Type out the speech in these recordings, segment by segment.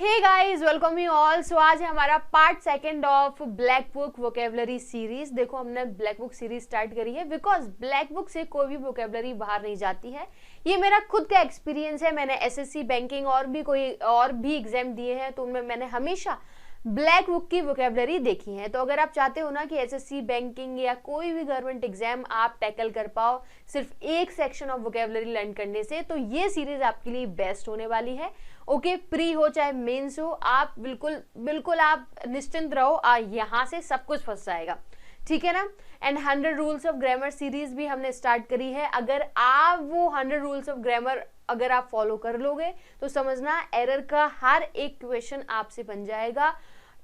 Hey guys, welcome you all. So आज है हमारा part second of black book vocabulary series. देखो, हमने ब्लैक बुक सीरीज स्टार्ट करी है बिकॉज ब्लैक बुक से कोई भी वोकेबलरी बाहर नहीं जाती है। ये मेरा खुद का एक्सपीरियंस है। मैंने एसएससी, बैंकिंग और भी एग्जाम दिए हैं, तो उनमें मैंने हमेशा ब्लैक बुक की वोकेबलरी देखी है। तो अगर आप चाहते हो ना कि एसएससी, बैंकिंग या कोई भी गवर्नमेंट एग्जाम आप टैकल कर पाओ सिर्फ एक सेक्शन ऑफ वोकेबलरी लर्न करने से, तो ये सीरीज आपके लिए बेस्ट होने वाली है। ओके, प्री हो चाहे मेंस हो, आप बिल्कुल आप निश्चिंत रहो, यहाँ से सब कुछ फंस जाएगा, ठीक है ना। And 100 rules of grammar series भी हमने स्टार्ट करी है। अगर आप वो 100 रूल्स ऑफ ग्रामर अगर आप फॉलो कर लोगे तो समझना एरर का हर एक क्वेश्चन आपसे बन जाएगा।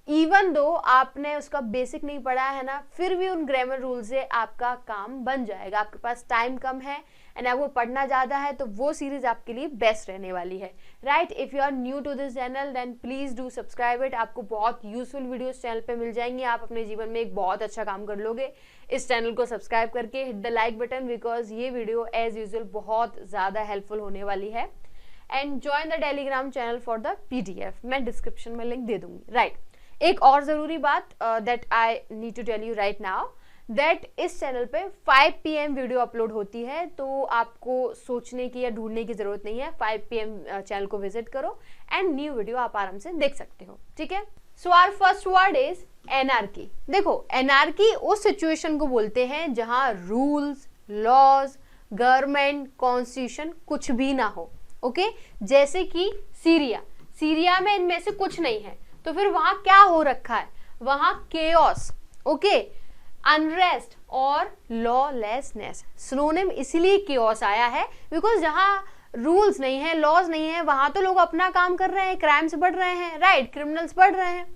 इवन दो आपने उसका बेसिक नहीं पढ़ा है ना, फिर भी उन ग्रामर रूल से आपका काम बन जाएगा। आपके पास टाइम कम है एंड आपको पढ़ना ज़्यादा है, तो वो सीरीज आपके लिए बेस्ट रहने वाली है। Right, if you are new to this channel then please do subscribe it. आपको बहुत यूजफुल वीडियोस चैनल पे मिल जाएंगी। आप अपने जीवन में एक बहुत अच्छा काम कर लोगे इस चैनल को सब्सक्राइब करके। Hit the like button because ये वीडियो एज यूजुअल बहुत ज़्यादा हेल्पफुल होने वाली है। And join the telegram channel for the PDF, मैं डिस्क्रिप्शन में लिंक दे दूंगी। राइट, एक और ज़रूरी बात that I need to tell you right now that इस चैनल पे 5 PM वीडियो अपलोड होती है, तो आपको सोचने की या ढूंढने की जरूरत नहीं है। 5 PM चैनल को विजिट करो एंड न्यू वीडियो आप आराम से देख सकते हो, ठीक है। So our first word is anarchy. देखो, एनार्की उस सिचुएशन को बोलते हैं जहां रूल्स, लॉज, गवर्नमेंट, कॉन्स्टिट्यूशन कुछ भी ना हो। ओके, जैसे कि सीरिया में इनमें से कुछ नहीं है, तो फिर वहां क्या हो रखा है? वहां केओस, ओके, अनरेस्ट और लॉलेसनेस। सिनोनिम इसीलिए केओस आया है बिकॉज जहां रूल्स नहीं है, लॉज नहीं है, वहां तो लोग अपना काम कर रहे हैं, क्राइम्स बढ़ रहे हैं, राइट, क्रिमिनल्स बढ़ रहे हैं।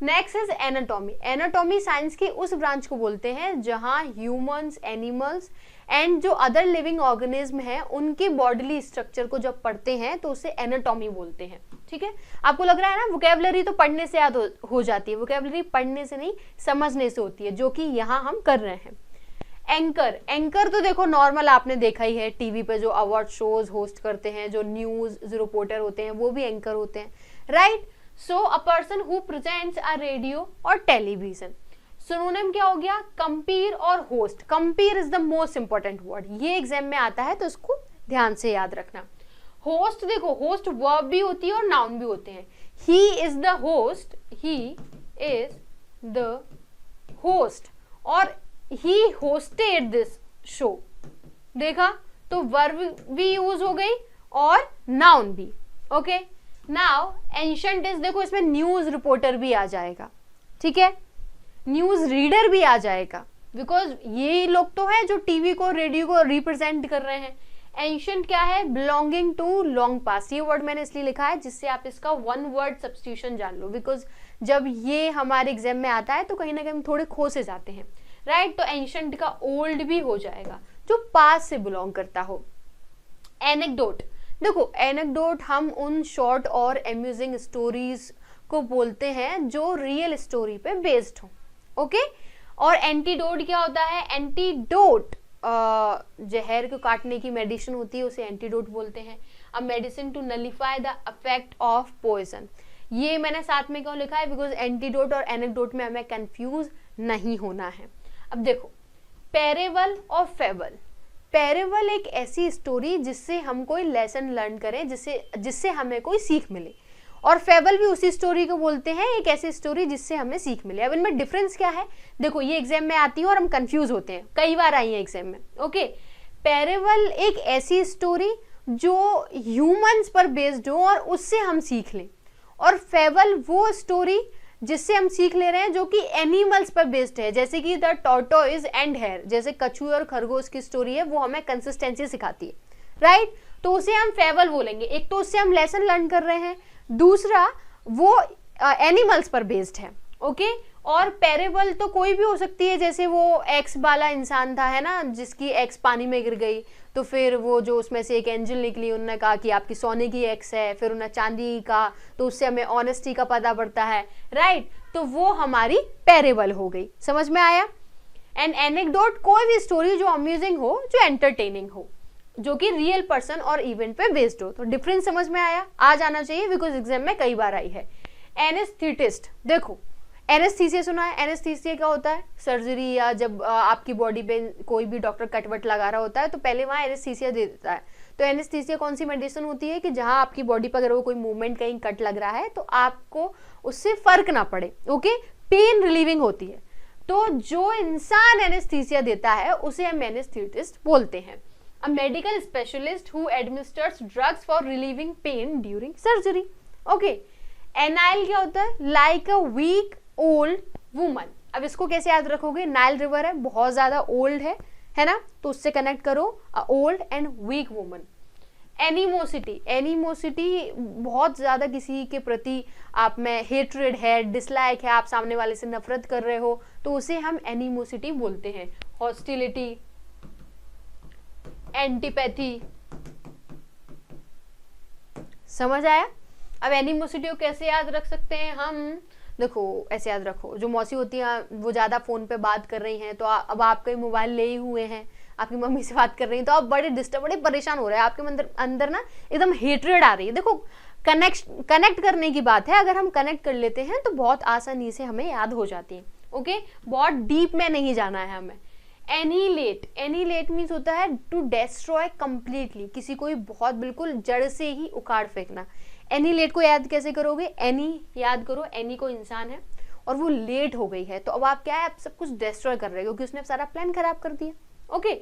Next is anatomy. Anatomy science की उस ब्रांच को बोलते हैं जहां ह्यूमंस, एनिमल्स एंड जो अदर लिविंग ऑर्गेनिज्म है उनके बॉडीली स्ट्रक्चर को जब पढ़ते हैं तो उसे एनाटॉमी बोलते हैं, ठीक है। आपको लग रहा है ना वोकेबलरी तो पढ़ने से याद हो जाती है, वोकेबलरी पढ़ने से नहीं समझने से होती है, जो कि यहाँ हम कर रहे हैं। एंकर तो देखो नॉर्मल आपने देखा ही है, टीवी पे जो अवार्ड शोज होस्ट करते हैं, जो न्यूज रिपोर्टर होते हैं वो भी एंकर होते हैं, right. So a person who presents a radio और टेलीविजन। सिनोनिम क्या हो गया? कंपीर और host. Compere is the most important word, ये एग्जाम में आता है तो इसको ध्यान से याद रखना। होस्ट, देखो होस्ट वर्ब भी होती है और नाउन भी होते हैं। He is the host, he is the host और ही होस्टेड दिस शो। देखा, तो वर्ब भी यूज हो गई और नाउन भी। ओके, नाउ एंशंट इज, देखो इसमें न्यूज रिपोर्टर भी आ जाएगा, ठीक है, न्यूज रीडर भी आ जाएगा बिकॉज ये लोग तो है जो टीवी को, रेडियो को रिप्रेजेंट कर रहे हैं। एंशंट क्या है? Belonging to long past. ये वर्ड मैंने इसलिए लिखा है जिससे आप इसका वन वर्ड सब्स्टिट्यूशन जान लो, बिकॉज जब ये हमारे एग्जाम में आता है तो कहीं ना कहीं हम थोड़े खो से जाते हैं, राइट। तो एंशंट का ओल्ड भी हो जाएगा जो पास्ट से बिलोंग करता हो। एनेक्डोट, देखो एनेक्डोट हम उन शॉर्ट और एम्यूजिंग स्टोरीज को बोलते हैं जो रियल स्टोरी पे बेस्ड हो, ओके। और एंटीडोट क्या होता है? एंटीडोट जहर को काटने की मेडिसिन होती है, उसे एंटीडोट बोलते हैं। A medicine to nullify the effect of poison. ये मैंने साथ में क्यों लिखा है? बिकॉज एंटीडोट और एनेक्डोट में हमें कंफ्यूज नहीं होना है। अब देखो, पैरेबल और फेबल। पैरेबल एक ऐसी स्टोरी जिससे हम कोई लेसन लर्न करें, जिससे हमें कोई सीख मिले, और फेबल भी उसी स्टोरी को बोलते हैं, एक ऐसी स्टोरी जिससे हमें सीख मिले। अब इनमें डिफरेंस क्या है? देखो, ये एग्जाम में आती है और हम कंफ्यूज होते हैं, कई बार आई है एग्जाम में, ओके। पैरेबल एक ऐसी स्टोरी जो ह्यूमंस पर बेस्ड हो और उससे हम सीख लें, और फेबल वो स्टोरी जिससे हम सीख ले रहे हैं जो कि एनिमल्स पर बेस्ड है, जैसे कि द टॉर्टोइज एंड हेयर, जैसे कछुए और खरगोश की स्टोरी है, वो हमें कंसिस्टेंसी सिखाती है, राइट। तो उसे हम फेबल बोलेंगे। एक तो उससे हम लेसन लर्न कर रहे हैं, दूसरा वो एनिमल्स पर बेस्ड है, ओके। और पैरेबल तो कोई भी हो सकती है, जैसे वो एक्स वाला इंसान था, है ना, जिसकी एक्स पानी में गिर गई, तो फिर वो जो उसमें से एक एंजल निकली, उन्होंने कहा कि आपकी सोने की एक्स है, फिर उन्हें चांदी का, तो उससे हमें ऑनेस्टी का पता पड़ता है, राइट। तो वो हमारी पैरेबल हो गई, समझ में आया। एंड एनेक्डोट कोई भी स्टोरी जो अम्यूजिंग हो, जो एंटरटेनिंग हो, जो कि रियल पर्सन और इवेंट पे बेस्ड हो। तो डिफरेंस समझ में आया, आ जाना चाहिए बिकॉज एग्जाम में कई बार आई है। एनेस्थेटिस्ट, देखो एनेस्थीसिया सुना है? एनेस्थीसिया क्या होता है? सर्जरी या जब आपकी बॉडी पे कोई भी डॉक्टर कटवट लगा रहा होता है तो पहले वहाँ एनेस्थीसिया दे देता है। तो एनेस्थीसिया कौन सी मेडिसिन होती है कि जहाँ आपकी बॉडी पर अगर वो कोई मूवमेंट कहीं कट लग रहा है तो आपको उससे फर्क ना पड़े, ओके, पेन रिलीविंग होती है। तो जो इंसान एनेस्थीसिया देता है उसे हम एनेस्थेटिस्ट बोलते हैं। A medical specialist who administers drugs for relieving pain during surgery, okay. Anile क्या होता है? Like a weak old woman. अब इसको कैसे याद रखोगे? नाइल रिवर है, बहुत ज्यादा ओल्ड है ना, तो उससे कनेक्ट करो old and weak woman. Animosity, animosity बहुत ज्यादा किसी के प्रति आप में हेट्रेड है, डिसलाइक है, आप सामने वाले से नफरत कर रहे हो तो उसे हम एनिमोसिटी बोलते हैं। हॉस्टिलिटी, एंटीपैथी, समझ आया? अब एनिमोसिटी को कैसे याद रख सकते हैं हम? देखो ऐसे याद रखो, जो मौसी होती है वो ज्यादा फोन पे बात कर रही हैं तो अब आप कहीं मोबाइल ले ही हुए हैं, आपकी मम्मी से बात कर रही हैं तो आप बड़े डिस्टर्ब, बड़े परेशान हो रहे हैं, आपके अंदर ना एकदम हेट्रेड आ रही है। देखो कनेक्ट करने की बात है, अगर हम कनेक्ट कर लेते हैं तो बहुत आसानी से हमें याद हो जाती है, ओके। बहुत डीप में नहीं जाना है हमें। एनीलेट, एनीलेट मीन्स होता है टू डेस्ट्रॉय कंप्लीटली, किसी को बहुत बिल्कुल जड़ से ही उखाड़ फेंकना। एनीलेट को याद कैसे करोगे? एनी याद करो, एनी को इंसान है और वो लेट हो गई है तो अब आप क्या है, आप सब कुछ डिस्ट्रॉय कर रहे हो क्योंकि उसने सारा प्लान खराब कर दिया, ओके।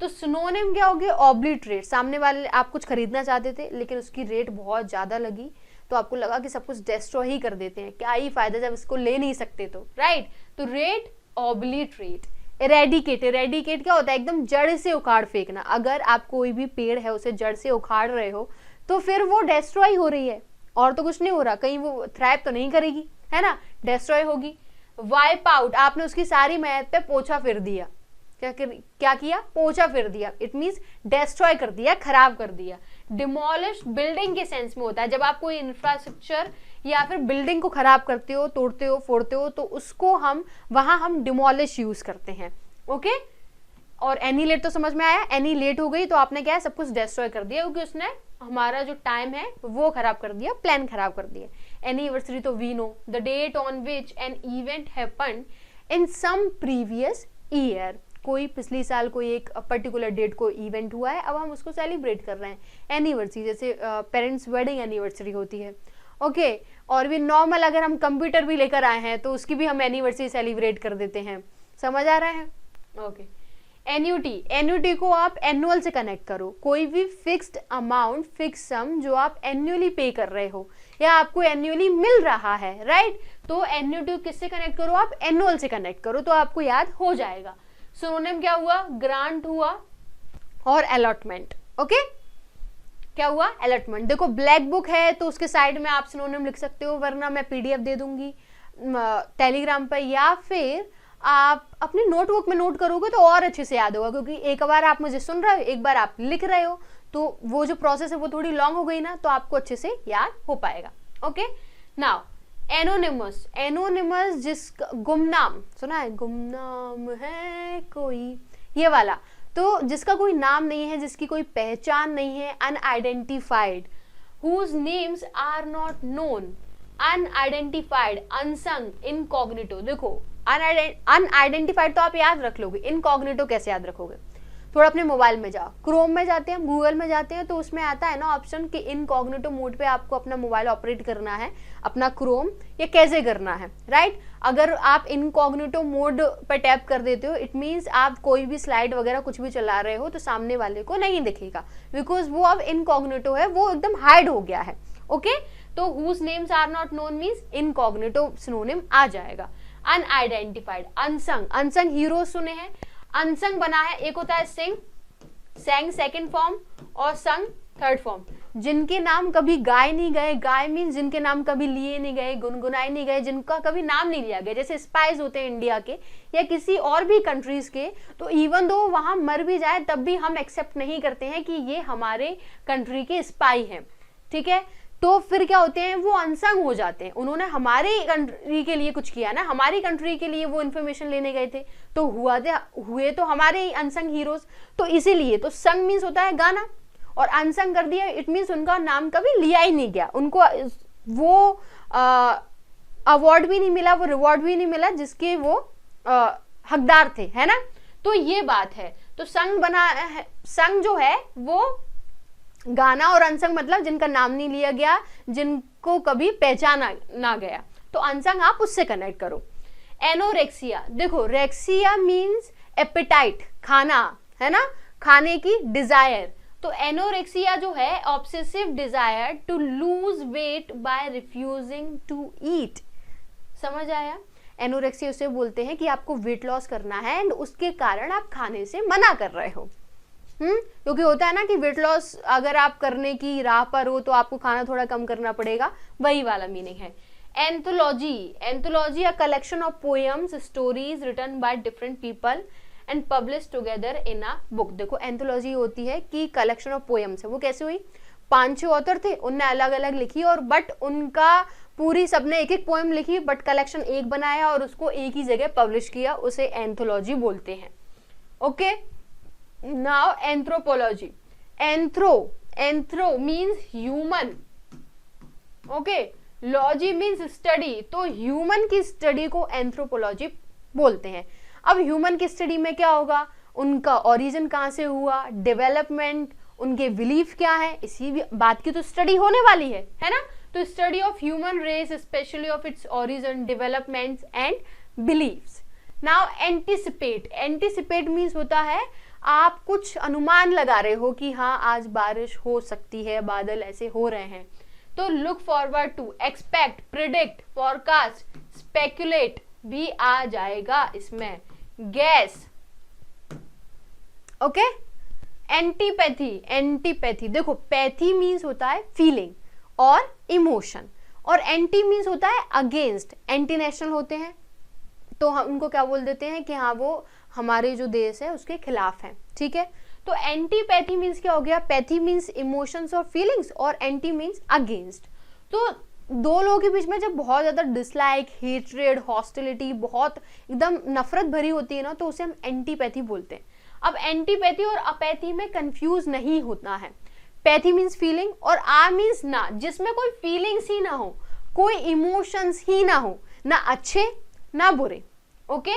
तो सिनोनिम क्या हो गया? ऑब्लिटरेट, सामने वाले आप कुछ खरीदना चाहते थे लेकिन उसकी रेट बहुत ज्यादा लगी तो आपको लगा कि सब कुछ डिस्ट्रॉय ही कर देते हैं, क्या ही फायदा जब इसको ले नहीं सकते तो, राइट। तो रेट, ऑब्लिटरेट। इरेडिकेट, इरेडिकेट क्या होता है? एकदम जड़ से उखाड़ फेंकना। अगर आप कोई भी पेड़ है उसे जड़ से उखाड़ रहे हो तो फिर वो डिस्ट्रॉय हो रही है और तो कुछ नहीं हो रहा, कहीं वो थ्राइव तो नहीं करेगी, है ना, डिस्ट्रॉय होगी। वाइप आउट, आपने उसकी सारी मेहनत पे पोछा फिर दिया। क्या किया? पोछा फिर दिया। इट मीन्स डिस्ट्रॉय कर दिया, खराब कर दिया। डिमोलिश बिल्डिंग के सेंस में होता है, जब आप कोई इंफ्रास्ट्रक्चर या फिर बिल्डिंग को खराब करते हो, तोड़ते हो, फोड़ते हो तो उसको वहां हम डिमोलिश यूज करते हैं, ओके। और एनीलेट तो समझ में आया, एनी लेट हो गई तो आपने क्या है, सब कुछ डिस्ट्रॉय कर दिया क्योंकि उसने हमारा जो टाइम है वो खराब कर दिया, प्लान खराब कर दिया। एनिवर्सरी तो we know the date on which an event happened in some previous year, कोई पिछली साल कोई एक पर्टिकुलर डेट को इवेंट हुआ है, अब हम उसको सेलिब्रेट कर रहे हैं। एनिवर्सरी जैसे पेरेंट्स वेडिंग एनिवर्सरी होती है, ओके। और भी नॉर्मल अगर हम कंप्यूटर भी लेकर आए हैं तो उसकी भी हम एनिवर्सरी सेलिब्रेट कर देते हैं, समझ आ रहा है, ओके। एन्युटी, एन्युटी को आप एनुअल से कनेक्ट करो, कोई भी फिक्स्ड अमाउंट, फिक्स सम जो आप एन्युअली पे कर रहे हो या आपको एन्युअली मिल रहा है, राइट। तो एन्युटी किससे कनेक्ट करो? आप एनुअल से कनेक्ट करो तो आपको याद हो जाएगा। सिनोनिम क्या हुआ? ग्रांट हुआ और अलॉटमेंट, ओके। क्या हुआ? अलॉटमेंट। देखो ब्लैक बुक है तो उसके साइड में आप सिनोनिम लिख सकते हो, वरना मैं पीडीएफ दे दूंगी टेलीग्राम पर, या फिर आप अपने नोटबुक में नोट करोगे तो और अच्छे से याद होगा, क्योंकि एक बार आप मुझे सुन रहे हो, एक बार आप लिख रहे हो, तो वो जो प्रोसेस है वो थोड़ी लॉन्ग हो गई ना, तो आपको अच्छे से याद हो पाएगा, ओके। नाउ एनोनिमस, एनोनिमस जिसका गुमनाम सुना है, गुमनाम है कोई, ये वाला, तो जिसका कोई नाम नहीं है, जिसकी कोई पहचान नहीं है, unidentified, whose names are not known, unidentified, unsung, incognito. देखो अनआइडेंटिफाइड तो आप याद रख लोगे, इनकॉग्निटो कैसे याद रखोगे? थोड़ा अपने मोबाइल में जाओ, क्रोम में जाते हैं, गूगल में जाते हैं, तो उसमें आता है ना ऑप्शन कि इनकॉग्निटो मोड पे आपको अपना मोबाइल ऑपरेट करना है, अपना क्रोम, या कैसे करना है, राइट। अगर आप इनकॉग्निटो मोड पर टैप कर देते हो, इट मीन्स आप कोई भी स्लाइड वगैरह कुछ भी चला रहे हो तो सामने वाले को नहीं दिखेगा, बिकॉज वो अब इनकॉग्निटो है, वो एकदम हाइड हो गया है, ओके। तो whose names are not known means incognito synonym आ जाएगा। अनआइडेंटिफाइड, अनसंग, अनसंग हीरो सुने हैं, अनसंग बना है, एक होता है सिंग, सैंग सेकंड फॉर्म और संग थर्ड फॉर्म, जिनके नाम कभी गाए नहीं गए, गाए मीन जिनके नाम कभी लिए नहीं गए, गुनगुनाए नहीं गए, जिनका कभी नाम नहीं लिया गया, जैसे स्पाइस होते हैं इंडिया के या किसी और भी कंट्रीज के, तो इवन दो वहां मर भी जाए तब भी हम एक्सेप्ट नहीं करते हैं कि ये हमारे कंट्री के स्पाई हैं, ठीक है। तो फिर क्या होते हैं, वो अनसंग हो जाते हैं। उन्होंने हमारी कंट्री के लिए कुछ किया ना, हमारी कंट्री के लिए वो इन्फॉर्मेशन लेने गए थे, तो हुए तो हमारे अनसंग हीरोज। तो इसीलिए तो संग मीन्स होता है गाना, और अनसंग कर दिया इट मीन्स उनका नाम कभी लिया ही नहीं गया, उनको वो अवार्ड भी नहीं मिला, वो रिवॉर्ड भी नहीं मिला जिसके वो हकदार थे, है ना। तो ये बात है। तो संग बना है, संग जो है वो गाना, और अनसंग मतलब जिनका नाम नहीं लिया गया, जिनको कभी पहचाना ना गया। तो अनसंग आप उससे कनेक्ट करो। एनोरेक्सिया, देखो रेक्सिया मीन्स एपेटाइट, खाना, है ना, खाने की डिजायर। तो एनोरेक्सिया जो है obsessive desire to lose weight by refusing to eat. समझ आया। एनोरेक्सिया उसे बोलते हैं कि आपको वेट लॉस करना है एंड उसके कारण आप खाने से मना कर रहे हो। क्योंकि होता है ना कि वेट लॉस अगर आप करने की राह पर हो तो आपको खाना थोड़ा कम करना पड़ेगा, वही वाला मीनिंग है। Anthology, anthology a collection of poems stories written by different people and publish together in a book. देखो एंथोलॉजी होती है कि कलेक्शन ऑफ पोएम्स है, वो कैसे हुई, 5-6 ऑथर थे, उनने अलग अलग लिखी, और बट उनका पूरी सबने एक एक पोएम लिखी, बट कलेक्शन एक बनाया और उसको एक ही जगह पब्लिश किया, उसे एंथोलॉजी बोलते हैं। Okay, now anthropology. Anthro means human, okay, logy means study, तो ह्यूमन की स्टडी को एंथ्रोपोलॉजी बोलते हैं। अब ह्यूमन की स्टडी में क्या होगा, उनका ओरिजिन कहाँ से हुआ, डेवलपमेंट, उनके बिलीफ क्या है, इसी बात की तो स्टडी होने वाली है ना। तो study of human race specially of its origin, developments and beliefs. Now anticipate, anticipate means होता है आप कुछ अनुमान लगा रहे हो कि हाँ आज बारिश हो सकती है, बादल ऐसे हो रहे हैं। तो look forward to, expect, predict, forecast, speculate भी आ जाएगा इसमें, गैस। ओके, एंटीपैथी, एंटीपैथी देखो पैथी मीन्स होता है फीलिंग और इमोशन, और एंटी मीन्स होता है अगेंस्ट, एंटी नेशनल होते हैं तो हम उनको क्या बोल देते हैं कि हाँ वो हमारे जो देश है उसके खिलाफ है, ठीक है। तो एंटीपैथी मीन्स क्या हो गया, पैथी मीन्स इमोशंस और फीलिंग्स, और एंटी मीन्स अगेंस्ट। तो दो लोगों के बीच में जब बहुत ज्यादा डिसलाइक, हेट्रेड, हॉस्टिलिटी, बहुत एकदम नफरत भरी होती है ना, तो उसे हम एंटीपैथी बोलते हैं। अब एंटीपैथी और अपैथी में कंफ्यूज नहीं होता है। पैथी मीन्स फीलिंग और आ मीन्स ना, जिसमें कोई फीलिंग्स ही ना हो, कोई इमोशंस ही ना हो, ना अच्छे ना बुरे। Okay,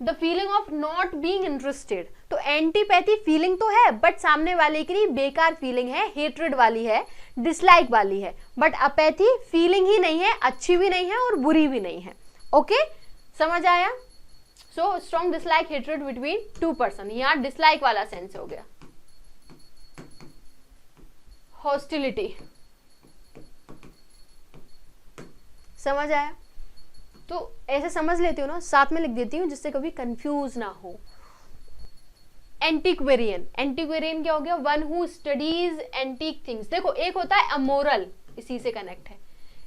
the feeling of not being interested. तो एंटीपैथी फीलिंग तो है बट सामने वाले के लिए बेकार फीलिंग है, हेट्रेड वाली है, डिसलाइक वाली है। बट अपैथी फीलिंग ही नहीं है, अच्छी भी नहीं है और बुरी भी नहीं है। ओके, समझ आया। So strong dislike, hatred between two person, यहाँ डिसलाइक वाला सेंस हो गया। हॉस्टिलिटी, समझ आया। तो ऐसे समझ लेती हूँ ना, साथ में लिख देती हूँ जिससे कभी कंफ्यूज ना हो। एंटीक्वेरियन, एंटीक्वेरियन क्या हो गया, one who studies antique things. देखो एक होता है अमोरल, इसी से कनेक्ट है,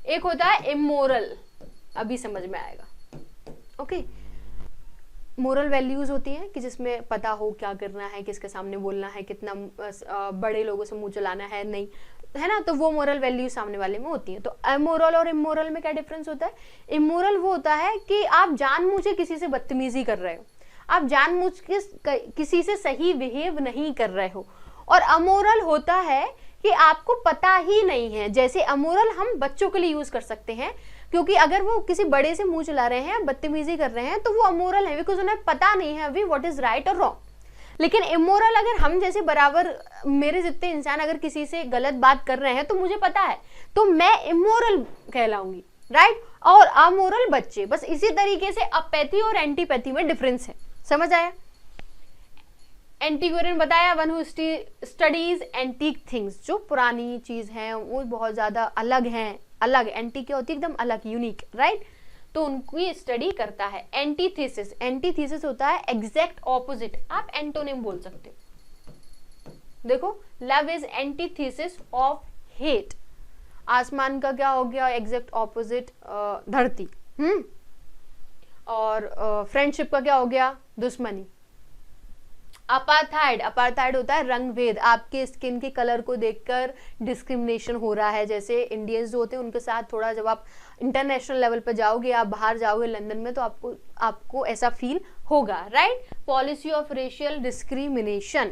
एक होता है इमोरल, अभी समझ में आएगा। ओके, मोरल वैल्यूज होती हैं कि जिसमें पता हो क्या करना है, किसके सामने बोलना है, कितना बड़े लोगों से मुंह चलाना है, नहीं है ना, तो वो मोरल वैल्यू सामने वाले में होती है। तो अमोरल और इमोरल में क्या डिफरेंस होता है, इमोरल वो होता है कि आप जानबूझ के किसी से बदतमीजी कर रहे हो, आप जानबूझ के किसी से सही बिहेव नहीं कर रहे हो। और अमोरल होता है कि आपको पता ही नहीं है। जैसे अमोरल हम बच्चों के लिए यूज कर सकते हैं, क्योंकि अगर वो किसी बड़े से मुंह चला रहे हैं, बदतमीजी कर रहे हैं, तो वो अमोरल है, बिकॉज उन्हें पता नहीं है अभी व्हाट इज राइट और रॉन्ग। लेकिन इमोरल अगर हम जैसे बराबर, मेरे जितने इंसान अगर किसी से गलत बात कर रहे हैं तो मुझे पता है, तो मैं इमोरल कहलाऊंगी, राइट। और अमोरल बच्चे, बस इसी तरीके से अपैथी और एंटीपैथी में डिफरेंस है, समझ आया। एंटीक्वेरियन बताया, one who studies antique things, जो पुरानी चीज है वो बहुत ज्यादा अलग हैं, अलग एंटी क्या होती है, एकदम अलग, यूनिक, राइट, तो उनकी स्टडी करता है। एंटीथेसिस, एंटीथेसिस होता है एग्जैक्ट ऑपोजिट, आप एंटोनिम बोल सकते हो। देखो love is antithesis of hate, आसमान का क्या हो गया, एग्जैक्ट ऑपोजिट धरती। और फ्रेंडशिप का क्या हो गया, दुश्मनी। अपार्थाइड, अपार्थाइड होता है रंग भेद, आपके स्किन के कलर को देखकर डिस्क्रिमिनेशन हो रहा है। जैसे इंडियंस जो होते हैं उनके साथ थोड़ा, जब आप इंटरनेशनल लेवल पर जाओगे, आप बाहर जाओगे लंदन में, तो आपको ऐसा फील होगा, right. Policy of racial discrimination,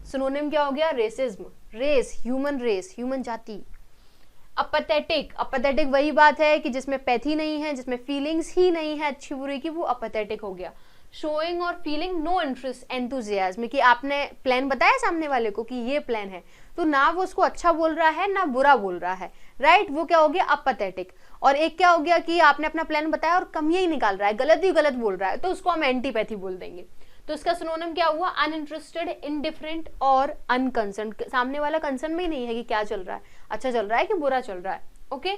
synonym क्या हो गया? रेसिज्म, रेस, ह्यूमन जाति। अपैथेटिक, अपैथेटिक वही बात है कि जिसमें पैथी नहीं है, जिसमें फीलिंग्स ही नहीं है अच्छी बुरी की, वो अपैथेटिक हो गया। शोइंग और फीलिंग नो इंटरेस्ट एंथुजियाज्म, कि आपने प्लान बताया सामने वाले को कि ये प्लान है, तो ना वो उसको अच्छा बोल रहा है ना बुरा बोल रहा है, राइट, वो क्या हो गया? अपैथेटिक। और एक क्या हो गया कि आपने अपना प्लान बताया और कमियां ही निकाल रहा है, गलत ही गलत बोल रहा है, तो उसको हम एंटीपैथी बोल देंगे। तो इसका सिनोनिम क्या हुआ? अनइंटरेस्टेड, इंडिफरेंट और अनकंसर्न। सामने वाला कंसर्न में ही नहीं है कि क्या चल रहा है, अच्छा चल रहा है कि बुरा चल रहा है, okay.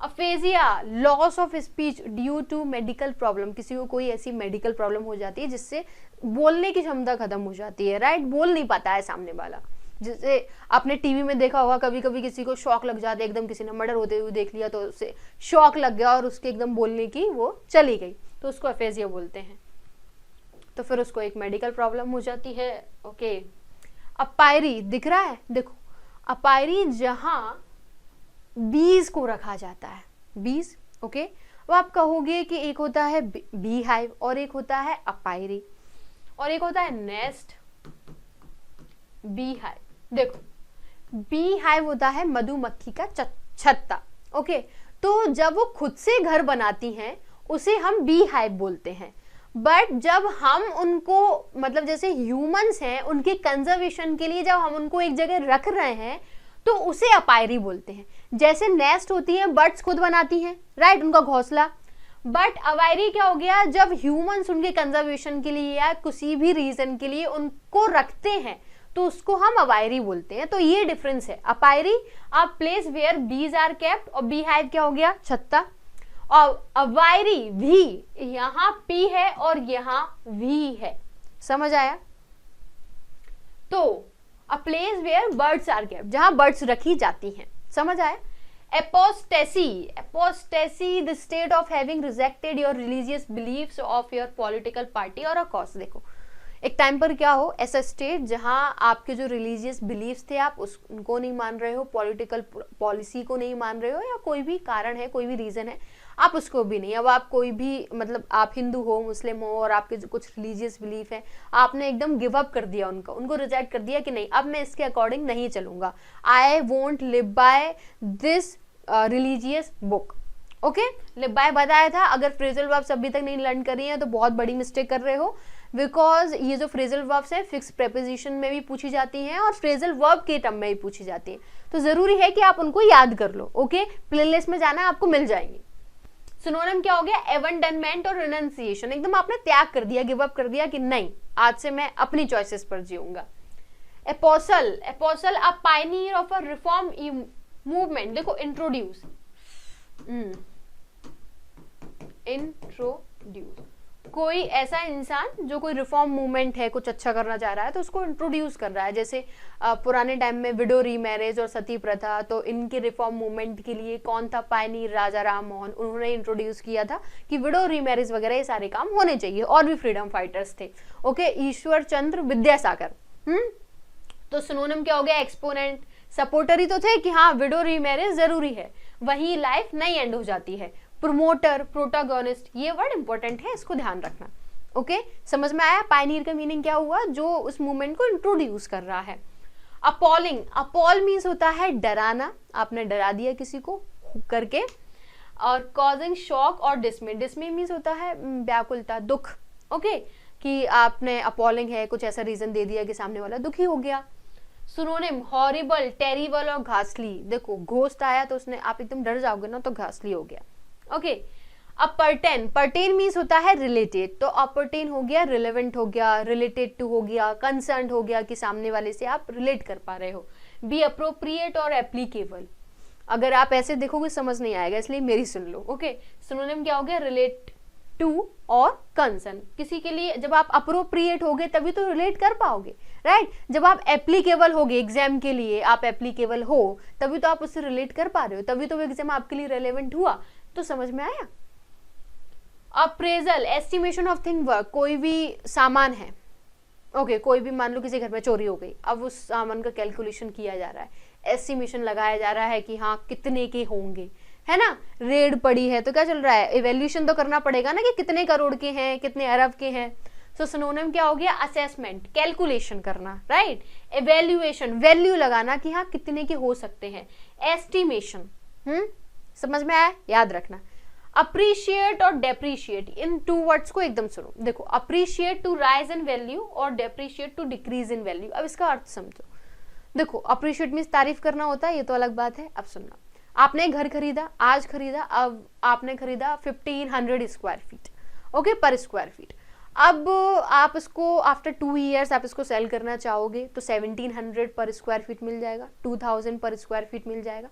Aphasia, loss of speech due to medical problem, किसी को कोई ऐसी मेडिकल प्रॉब्लम हो जाती है जिससे बोलने की क्षमता खत्म हो जाती है, राइट, बोल नहीं पाता है सामने वाला। जैसे आपने टीवी में देखा होगा, कभी कभी किसी को शॉक लग जाता है, एकदम किसी ने मर्डर होते हुए देख लिया तो उसे शॉक लग गया और उसके एकदम बोलने की वो चली गई, तो उसको अफेजिया बोलते हैं। तो फिर उसको एक मेडिकल प्रॉब्लम हो जाती है, ओके। अपायरी दिख रहा है, देखो अपायरी जहां बीज को रखा जाता है, बीज, ओके। वो आप कहोगे कि एक होता है बी हाइव और एक होता है अपायरी और एक होता है नेस्ट, बी हाइव। देखो बी हाइव होता है मधुमक्खी का छत्ता, ओके। तो जब वो खुद से घर बनाती हैं उसे हम बी हाइव बोलते हैं, बट जब हम उनको, मतलब जैसे ह्यूमंस हैं, उनके कंजर्वेशन के लिए जब हम उनको एक जगह रख रहे हैं तो उसे अपायरी बोलते हैं। जैसे नेस्ट होती है, बर्ड्स खुद बनाती हैं, राइट, उनका घोंसला। बट अवायरी क्या हो गया? जब ह्यूमंस उनके कंजर्वेशन के लिए या किसी भी रीजन के लिए उनको रखते हैं तो उसको हम अवायरी बोलते हैं। तो ये डिफरेंस है। अपायरी अ place where bees are kept और बी हाइव क्या हो गया? छत्ता। और अवायरी भी, यहां पी है और यहां वी है, समझ आया? तो a place where birds are kept, जहां बर्ड्स रखी जाती हैं, समझ आया? Apostasy, apostasy the state of having rejected your religious beliefs of your political party और अ कॉज। देखो एक टाइम पर क्या हो, ऐसा स्टेट जहां आपके जो रिलीजियस बिलीफ्स थे आप उनको नहीं मान रहे हो, पॉलिटिकल पॉलिसी को नहीं मान रहे हो, या कोई भी कारण है, कोई भी रीजन है, आप उसको भी नहीं। अब आप कोई भी, मतलब आप हिंदू हो, मुस्लिम हो और आपके जो कुछ रिलीजियस बिलीफ है, आपने एकदम गिव अप कर दिया उनको रिजेक्ट कर दिया कि नहीं, अब मैं इसके अकॉर्डिंग नहीं चलूंगा, I won't live by this religious book, okay. Live by बताया था। अगर फ्रेजल वर्ब्स अभी तक नहीं लर्न कर रही हैं तो बहुत बड़ी मिस्टेक कर रहे हो, बिकॉज ये जो फ्रेजल वर्ब्स है फिक्स प्रेपोजिशन में भी पूछी जाती हैं और फ्रेजल वर्ब के टर्म में भी पूछी जाती है, तो जरूरी है कि आप उनको याद कर लो, ओके। प्लेलिस्ट में जाना आपको मिल जाएंगी। सिनोनिम क्या हो गया? एबंडनमेंट और रिनंसिएशन, एकदम आपने त्याग कर दिया, गिव अप कर दिया कि नहीं, आज से मैं अपनी चॉइसेस पर जीऊंगा। Apostle, apostle a pioneer of a reform movement. देखो इंट्रोड्यूस, इंट्रोड्यूस, कोई ऐसा इंसान जो कोई रिफॉर्म मूवमेंट है, कुछ अच्छा करना चाह रहा है तो उसको इंट्रोड्यूस कर रहा है। जैसे पुराने टाइम में विडो रीमैरिज और सती प्रथा, तो इनके रिफॉर्म मूवमेंट के लिए कौन था? पायनीर राजा राम मोहन, उन्होंने इंट्रोड्यूस किया था कि विडो रीमैरिज वगैरह ये सारे काम होने चाहिए। और भी फ्रीडम फाइटर्स थे, ओके। ईश्वर चंद्र विद्यासागर, तो सिनोनिम क्या हो गया? एक्सपोनेंट। सपोर्टर ही तो थे कि हाँ विडो रीमैरिज जरूरी है, वही लाइफ नहीं एंड हो जाती है। प्रोमोटर, प्रोटागोनिस्ट, ये वर्ड इंपॉर्टेंट है, इसको ध्यान रखना, ओके। समझ में आया? पायनियर का मीनिंग क्या हुआ? जो उस मूवमेंट को इंट्रोड्यूस कर रहा है। अपॉलिंग, अपॉल मीन्स होता है डराना, आपने डरा दिया किसी को करके। और कॉजिंग शॉक और डिसमे, डिसमे मीन्स होता है व्याकुलता, दुख, ओके, कि आपने अपॉलिंग है, कुछ ऐसा रीजन दे दिया कि सामने वाला दुखी हो गया। सिनोनिम हॉरिबल, टेरिबल और घासली। देखो घोस्ट आया तो उसने, आप एकदम डर जाओगे ना, तो घासली हो गया, ओके। अब पर्टेन, पर्टेन मीन्स होता है रिलेटेड, तो अपरटेन हो गया रिलेवेंट हो गया, रिलेटेड टू हो गया, कंसर्न हो गया कि सामने वाले से आप रिलेट कर पा रहे हो। बी अप्रोप्रिएट और एप्लीकेबल, अगर आप ऐसे देखोगे समझ नहीं आएगा, इसलिए मेरी सुन लो, ओके। सिनोनिम क्या हो गया? रिलेट टू और कंसर्न। किसी के लिए जब आप अप्रोप्रिएट होगे तभी तो रिलेट कर पाओगे, राइट। जब आप एप्लीकेबल होगे, एग्जाम के लिए आप एप्लीकेबल हो तभी तो आप उससे रिलेट कर पा रहे हो, तभी तो वो एग्जाम आपके लिए रेलेवेंट हुआ। तो समझ में आया? Appraisal, estimation of thing work, कोई भी सामान है, ओके कोई भी मान लो किसी घर में चोरी हो गई, अब उस सामान का कैलकुलेशन किया जा रहा है, एस्टिमेशन लगाया जा रहा है कि हाँ कितने के होंगे, है ना। रेड पड़ी है तो क्या चल रहा है, इवैल्यूएशन तो करना पड़ेगा ना कि कितने करोड़ के हैं, कितने अरब के हैं। सो सिनोनिम क्या हो गया, असेसमेंट, कैलकुलेशन करना, राइट। इवैल्यूएशन, वैल्यू लगाना कि हाँ कितने के हो सकते हैं। एस्टिमेशन, समझ में आया, याद रखना। अप्रिशिएट और डेप्रिशिएट, इन टू वर्ड्स को एकदम सुनो। देखो, appreciate to rise in value और depreciate to decrease in value. अब इसका अर्थ समझो। देखो, अप्रिशिएट मीन्स तारीफ करना होता है, ये तो अलग बात है। अब सुनना, आपने घर खरीदा, आज खरीदा, अब आपने खरीदा 1500 स्क्वायर फीट, ओके, पर स्क्वायर फीट। अब आप इसको आफ्टर 2 ईयर्स आप इसको सेल करना चाहोगे तो 1700 पर स्क्वायर फीट मिल जाएगा, 2000 पर स्क्वायर फीट मिल जाएगा,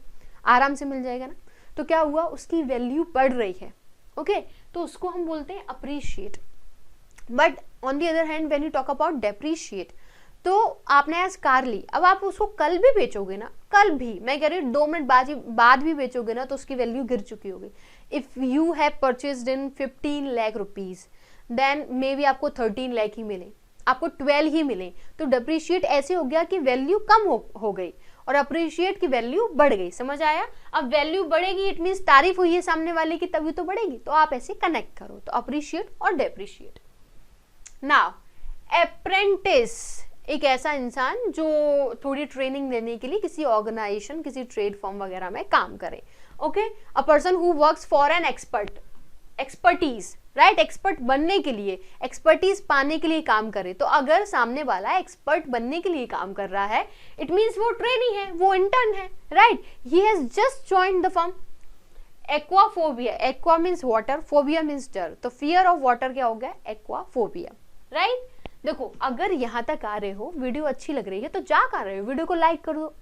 आराम से मिल जाएगा ना। तो क्या हुआ, उसकी वैल्यू बढ़ रही है, ओके, तो उसको हम बोलते हैं appreciate. But on the other hand when you talk about depreciate, तो आपने आज कार ली, अब आप उसको कल भी बेचोगे ना, कल भी, मैं कह रही हूँ 2 मिनट बाद भी बेचोगे ना, तो उसकी वैल्यू गिर चुकी होगी। If you have purchased in 15 lakh rupees, then may be आपको 13 लाख ही मिले, आपको 12 ही मिले। तो डेप्रिशिएट ऐसे हो गया कि वैल्यू कम हो गई और अप्रिशिएट की वैल्यू बढ़ गई। समझ आया। अब वैल्यू बढ़ेगी, इट मीन्स तारीफ हुई है सामने वाले की, तभी तो बढ़ेगी। तो आप ऐसे कनेक्ट करो, तो अप्रिशिएट और डेप्रिशिएट। नाउ अप्रेंटिस, एक ऐसा इंसान जो थोड़ी ट्रेनिंग देने के लिए किसी ऑर्गेनाइजेशन, किसी ट्रेड फॉर्म वगैरह में काम करे, okay. A person who works for an expert, expertise, right, expert बनने के लिए, एक्सपर्टीज पाने के लिए काम करे। तो अगर सामने वाला एक्सपर्ट बनने के लिए काम कर रहा है, इट मीन्स वो ट्रेनी है, वो इंटर्न है, right. He has just joined the firm. Aquaphobia, aqua means water, phobia means डर, तो फियर ऑफ वाटर क्या हो गया, एक्वाफोबिया, राइट। देखो, अगर यहाँ तक आ रहे हो, वीडियो अच्छी लग रही है तो जा कर रहे हो, वीडियो को लाइक कर दो,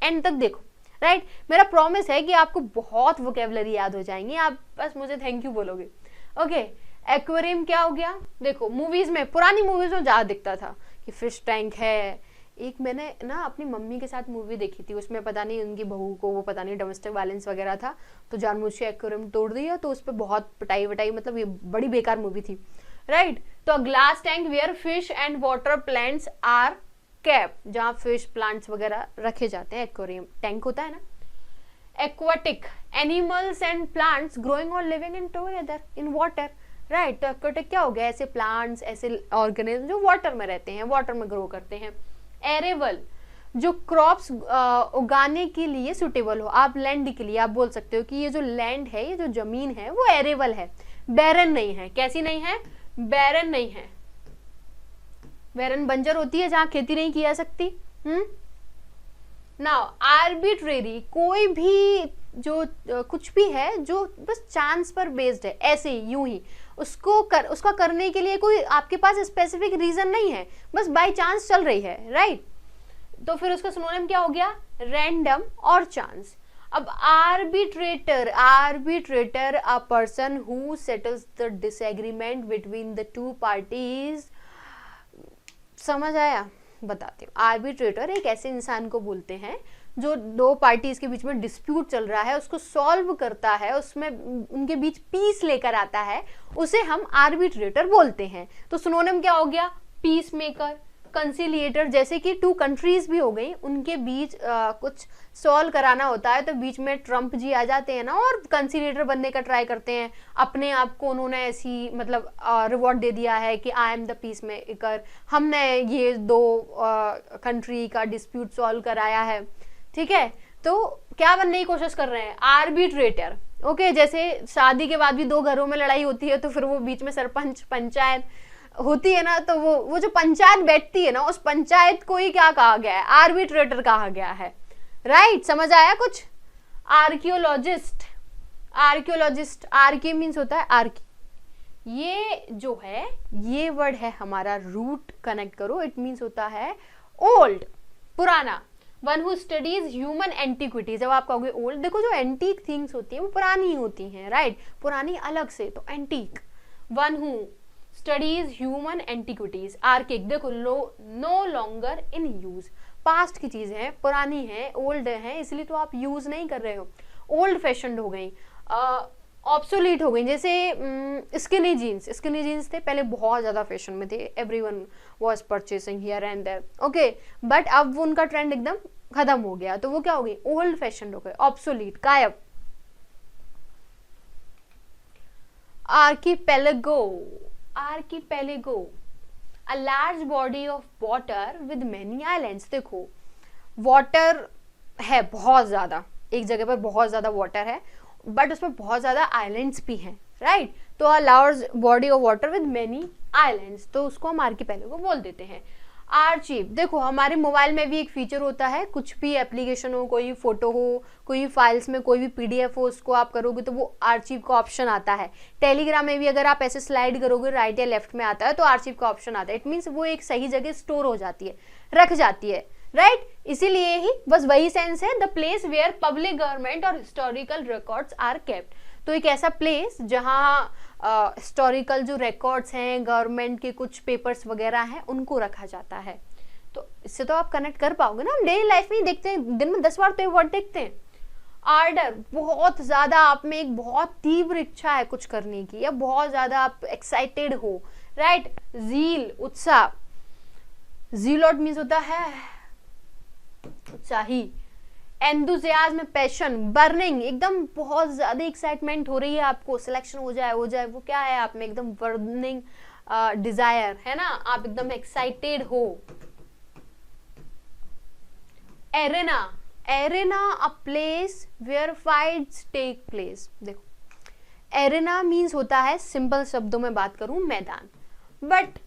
एंड तक देखो, राइट। मेरा प्रॉमिस है कि आपको बहुत वोकैबुलरी याद हो जाएंगी, आप बस मुझे थैंक यू बोलोगे, ओके। एक्वेरियम क्या हो गया, देखो मूवीज में, पुरानी मूवीज में ज्यादा दिखता था कि फिश टैंक है। एक मैंने ना अपनी मम्मी के साथ मूवी देखी थी, उसमें पता नहीं उनकी बहू को वो पता नहीं डोमेस्टिक वायलेंस वगैरह था, तो जानबूझ के एक्वेरियम तोड़ दिया, तो उस पर बहुत पिटाई वटाई, मतलब ये बड़ी बेकार मूवी थी, राइट। तो glass tank where fish and water plants are kept, जहाँ फिश प्लांट्स वगैरह रखे जाते हैं, एक्वेरियम टैंक होता है ना। Aquatic, animals and plants growing और living in together in water, right. तो एक्वाटिक क्या हो गया, ऐसे प्लांट्स, ऐसे ऑर्गेनिज्म जो वाटर में रहते हैं, वाटर में ग्रो करते हैं। एरेबल, जो क्रॉप्स उगाने के लिए सुटेबल हो। आप लैंड के लिए आप बोल सकते हो कि ये जो लैंड है, ये जो जमीन है वो एरेबल है, बैरन नहीं है। कैसी नहीं है, बैरन नहीं है। बैरन बंजर होती है जहां खेती नहीं की जा सकती। नाउ आर्बिट्रेरी, कोई भी जो कुछ भी है जो बस चांस पर बेस्ड है, ऐसे यूं ही उसका करने के लिए कोई आपके पास स्पेसिफिक रीजन नहीं है, बस बाय चांस चल रही है, राइट। तो फिर उसका सिनोनिम क्या हो गया, रैंडम और चांस। अब arbitrator, arbitrator a person who settles the disagreement between the two parties. समझ आया, बताती हूँ। आर्बिट्रेटर एक ऐसे इंसान को बोलते हैं जो 2 पार्टीज के बीच में डिस्प्यूट चल रहा है, उसको सॉल्व करता है, उसमें उनके बीच पीस लेकर आता है, उसे हम आर्बिट्रेटर बोलते हैं। तो सिनोनिम क्या हो गया, पीस मेकर, कंसिलिएटर। जैसे कि 2 कंट्रीज भी हो गई, उनके बीच कुछ सॉल्व कराना होता है, तो बीच में ट्रम्प जी आ जाते हैं ना, और कंसिलिएटर बनने का ट्राई करते हैं। अपने आप को उन्होंने ऐसी मतलब रिवॉर्ड दे दिया है कि I am the peace maker, हमने ये 2 कंट्री का डिस्प्यूट सॉल्व कराया है, ठीक है। तो क्या बनने की कोशिश कर रहे हैं, आर्बिट्रेटर, ओके। जैसे शादी के बाद भी 2 घरों में लड़ाई होती है, तो फिर वो बीच में सरपंच, पंचायत होती है ना, तो वो जो पंचायत बैठती है ना, उस पंचायत को ही क्या कहा गया है, आर्बिट्रेटर कहा गया है, राइट। समझ आया कुछ। आर्कियोलॉजिस्ट, आर्कियोलॉजिस्ट, आर्की मीन्स होता है आर्की, ये जो है ये वर्ड है हमारा, रूट कनेक्ट करो, इट मीन्स होता है ओल्ड, पुराना। One who studies human antiquity, जब आप कहोगे ओल्ड, देखो जो एंटीक थिंग्स होती है वो पुरानी होती हैं, राइट, पुरानी अलग से, तो antique. One who studies human antiquities, archaic, देखो no longer in use, past की चीजें हैं, पुरानी हैं, ओल्ड हैं, इसलिए तो आप यूज नहीं कर रहे हो, ओल्ड फैशन्ड हो गई। ऑब्सोलीट हो गई। जैसे स्किनी जीन्स थे पहले, बहुत ज़्यादा फैशन में थे, everyone was purchasing here and there, okay, but अब उनका ट्रेंड एकदम खत्म हो गया, तो वो क्या हो गई, ओल्ड फैशन हो गए, ऑब्सोलीट, गायब। Archipelago, a large body of water with many islands. देखो वाटर है बहुत ज़्यादा, एक जगह पर बहुत ज़्यादा वाटर है, बट उसमें बहुत ज़्यादा आइलैंड्स भी हैं, राइट। तो अ large body of water with many islands, तो उसको हम आर्कीपेलेगो बोल देते हैं। आर्चीव, देखो हमारे मोबाइल में भी एक फीचर होता है, कुछ भी एप्लीकेशन हो, कोई फोटो हो, कोई फाइल्स में कोई भी पीडीएफ हो, उसको आप करोगे तो वो आर्चीव का ऑप्शन आता है। टेलीग्राम में भी अगर आप ऐसे स्लाइड करोगे राइट या लेफ्ट में आता है तो आर्चीव का ऑप्शन आता है। इट मीन्स वो एक सही जगह स्टोर हो जाती है, रख जाती है, राइट। इसीलिए ही बस वही सेंस है, the place where public, government और हिस्टोरिकल रिकॉर्ड्स आर केप्ट। तो एक ऐसा प्लेस जहाँ हिस्टोरिकल जो रिकॉर्ड्स हैं, गवर्नमेंट के कुछ पेपर्स वगैरह हैं, उनको रखा जाता है। तो इससे तो आप कनेक्ट कर पाओगे ना। हम डेली लाइफ में ही देखते हैं, दिन में 10 बार तो ये वर्ड देखते हैं। आर्डर, बहुत ज्यादा आप में एक बहुत तीव्र इच्छा है कुछ करने की, या बहुत ज्यादा आप एक्साइटेड हो, राइट। जील, उत्साह, जीलॉट मीन्स होता है उत्साही। एंथुसियाज्म, पैशन, बर्निंग, एकदम बहुत ज्यादा एक्साइटमेंट हो रही है आपको, सिलेक्शन हो जाए, वो क्या है आप में, एकदम बर्निंग डिजायर है ना, आप एकदम एक्साइटेड हो। Arena, a place where fights take place. देखो एरेना मीन्स होता है, सिंपल शब्दों में बात करूं, मैदान, बट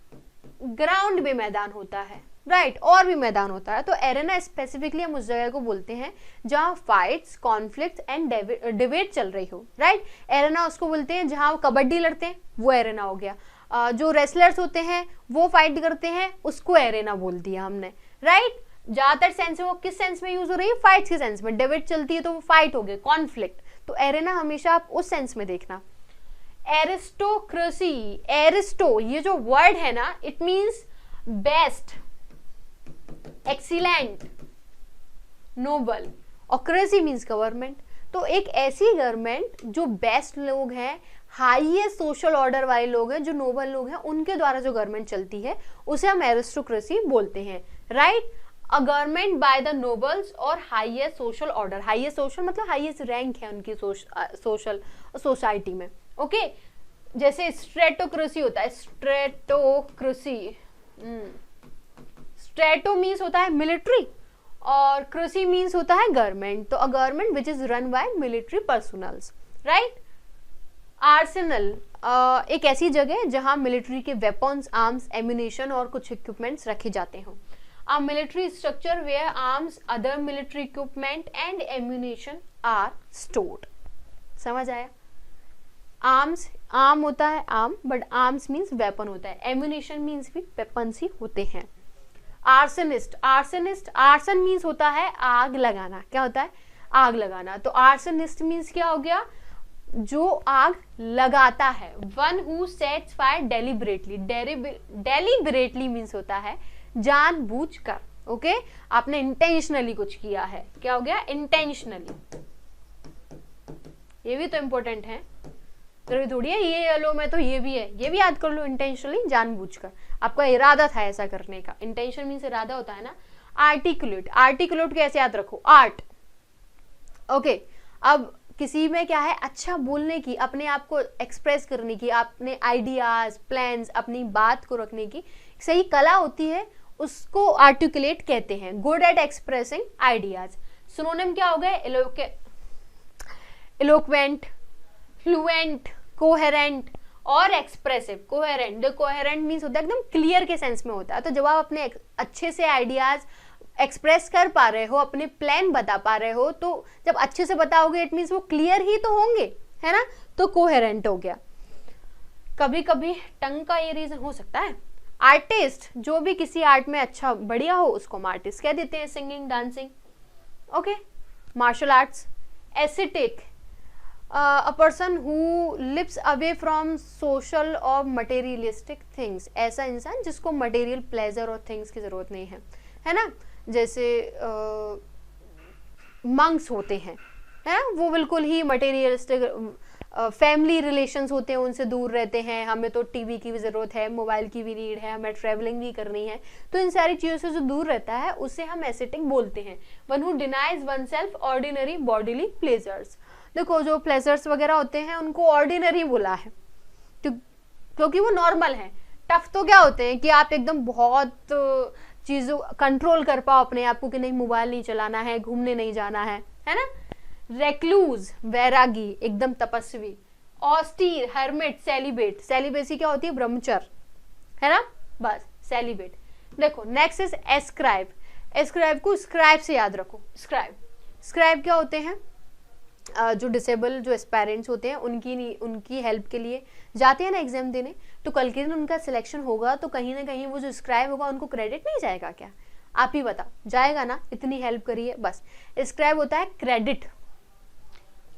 ग्राउंड भी मैदान होता है, राइट, और भी मैदान होता है। तो एरेना स्पेसिफिकली हम उस जगह को बोलते हैं जहां फाइट्स, कॉन्फ्लिक्ट एंड डिबेट चल रही हो, राइट। एरेना उसको बोलते हैं जहां कबड्डी लड़ते हैं, वो एरेना हो गया। जो रेसलर्स होते हैं वो फाइट करते हैं, उसको एरेना बोल दिया हमने, राइट। ज्यादातर सेंस में वो किस सेंस में यूज हो रही है, फाइट्स के सेंस में। डिबेट चलती है तो वो फाइट हो गए, कॉन्फ्लिक्ट। तो एरेना हमेशा आप उस सेंस में देखना। एरिस्टोक्रेसी, एरिस्टो ये जो वर्ड है ना, it means best, excellent, noble, और क्रेसी मीन्स गवर्नमेंट। तो एक ऐसी गवर्नमेंट जो बेस्ट लोग हैं, हाईएस्ट सोशल ऑर्डर वाले लोग हैं, जो नोबल लोग हैं, उनके द्वारा जो गवर्नमेंट चलती है उसे हम एरिस्टोक्रेसी बोलते हैं, right. A government by the nobles और highest social order, highest social मतलब हाईएस्ट रैंक है उनकी सोशल सोसाइटी में, ओके। जैसे स्ट्रेटोक्रेसी होता है, स्ट्रेटोक्रेसी, स्ट्रेटो मीन्स होता है मिलिट्री और क्रेसी मीन्स होता है गवर्नमेंट। तो a government which is run by military personnels, right. Arsenal, एक ऐसी जगह जहां मिलिट्री के वेपन्स, आर्म्स, एम्यूनेशन और कुछ इक्विपमेंट्स रखे जाते हों। A military structure where arms, other military equipment and ammunition are stored. समझ आया? आर्म्स, आर्म होता है arm, but arms means weapon होता है, एम्यूनेशन मीन्स भी वेपन्स ही होते हैं। आर्सनिस्ट, आर्सन मीन्स होता है आग लगाना। क्या होता है? आग लगाना। तो आर्सनिस्ट मीन्स क्या हो गया? जो आग लगाता है। One who sets fire deliberately, deliberately means होता है जानबूझकर, ओके। आपने इंटेंशनली कुछ किया है, क्या हो गया? इंटेंशनली। ये भी तो इंपॉर्टेंट है, जरूरी थोड़ी है ये लो में तो ये भी है, ये भी याद कर लो। इंटेंशनली, जानबूझकर, आपका इरादा था ऐसा करने का। इंटेंशन मीन्स इरादा होता है ना। आर्टिकुलेट, आर्टिकुलेट कैसे याद रखो? Art, okay. अब किसी में क्या है? अच्छा बोलने की, अपने आप को एक्सप्रेस करने की, अपने आइडियाज, प्लान्स, अपनी बात को रखने की सही कला होती है, उसको आर्टिकुलेट कहते हैं। Good at expressing ideas. Synonym क्या हो गए? इलोक्वेंट, फ्लुएंट, कोहेरेंट और एक्सप्रेसिव। कोहेरेंट, कोहेरेंट मीन्स होता है एकदम क्लियर के सेंस में होता है। तो जब आप अपने अच्छे से आइडियाज एक्सप्रेस कर पा रहे हो, अपने प्लान बता पा रहे हो, तो जब अच्छे से बताओगे इट मीन्स वो क्लियर ही तो होंगे, है ना। तो कोहेरेंट हो गया। कभी कभी टंग का ये रीजन हो सकता है। आर्टिस्ट, जो भी किसी आर्ट में अच्छा बढ़िया हो उसको हम आर्टिस्ट कह देते हैं। Singing, dancing, okay. Martial arts. Aesthetic, a person who lives away from social और मटेरियलिस्टिक थिंग्स। ऐसा इंसान जिसको मटेरियल प्लेजर और थिंग्स की जरूरत नहीं है, है ना। जैसे मंक्स होते हैं, है, वो बिल्कुल ही मटेरियलिस्टिक फैमिली रिलेशंस होते हैं उनसे दूर रहते हैं। हमें तो टीवी की भी ज़रूरत है, मोबाइल की भी नीड है, हमें ट्रैवलिंग भी करनी है, तो इन सारी चीज़ों से जो दूर रहता है उसे हम एसेटिक बोलते हैं। One who denies one self ordinary bodily pleasures. देखो जो प्लेजर्स वगैरह होते हैं उनको ऑर्डिनरी बोला है क्योंकि वो नॉर्मल है। टफ तो क्या होते हैं कि आप एकदम बहुत चीज़ों कंट्रोल कर पाओ अपने आप को कि नहीं मोबाइल नहीं चलाना है, घूमने नहीं जाना है ना। रेक्लूज वैरागी, एकदम तपस्वी। ऑस्टीर हर्मिट सेलिबेट, सेलिबेसी क्या होती है, ब्रह्मचर्य, है ना, बस सेलिबेट। देखो नेक्स्ट इज एस्क्राइब। एस्क्राइब को स्क्राइब से याद रखो। स्क्राइब क्या होते हैं, जो डिसेबल जो एस्पायरेंट्स होते हैं उनकी हेल्प के लिए जाते हैं ना एग्जाम देने, तो कल के दिन उनका सिलेक्शन होगा तो कहीं ना कहीं वो जो स्क्राइब होगा उनको क्रेडिट नहीं जाएगा क्या? आप ही बताओ, जाएगा ना, इतनी हेल्प करिए बस। स्क्राइब होता है credit.